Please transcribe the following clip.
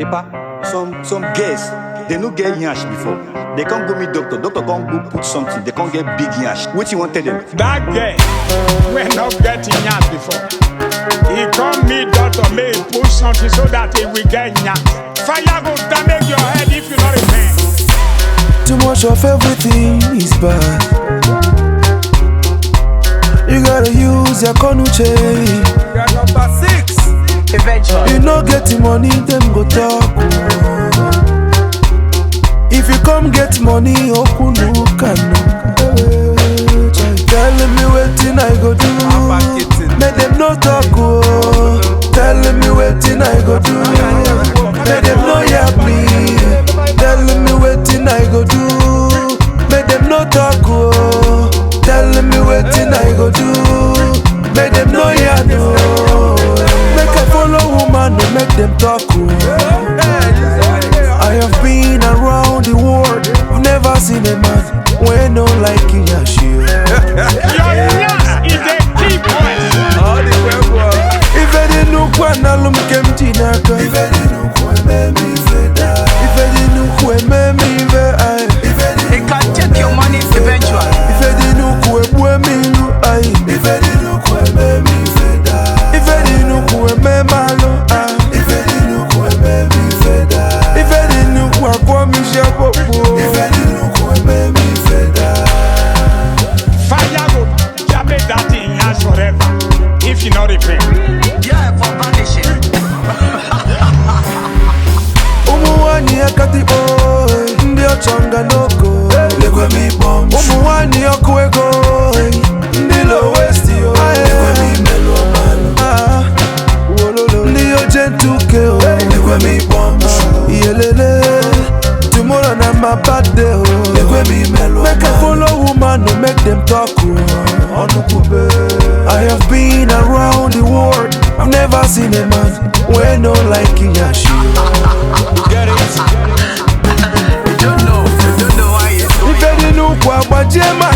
Epa, some girls, they no get Nyash before. They can't go meet doctor. Doctor can't go put something. They can't get big Nyash. What you want to tell them? That girl, we're not getting Nyash before. He come meet doctor, may put something so that he will get Nyash. Fire go damage your head if you not repent. Too much of everything is bad. You gotta use your konuche. You're number 6. Eventually. You no get the money, them go talk. If you come get money, okunu kanu. Telling me wetin I go do, make them no talk. Telling me wetin I go do, make them no yap me. Telling me wetin I go do, make them no talk. Telling me wetin I go do, make them no yap no. Make I follow woman, no make them talk. I have been around the world, I've never seen a man when no like Nyash. Your Nyash is a key point. If I didn't know what Nalum came to Naka, if I didn't know what made me fed, if I didn't know what made me fed, They can take your money eventually. if I didn't know what made me look, if I didn't know what made me fed, if I didn't know what made me look, if I didn't know what made me fed, if I didn't know what me share, if I didn't know what made me fed. Fire go damage that in Nyash forever if you not repent. Yeah, for vanishing. Umuwani akati boy, ndio chonga noko. Lekwe mi bomb. Umuwani okwego, ndilo westi yo. Lekwe mi melo mano. Ndio gentuke o. Lekwe mi bomb. Yelele, tomorrow na my birthday o. Lekwe mi melo. Make I follow woman, no make them talk o. I have been around the world, I've never seen a man when no like Nyash. Get it? You don't know why you do If I didn't know what Jema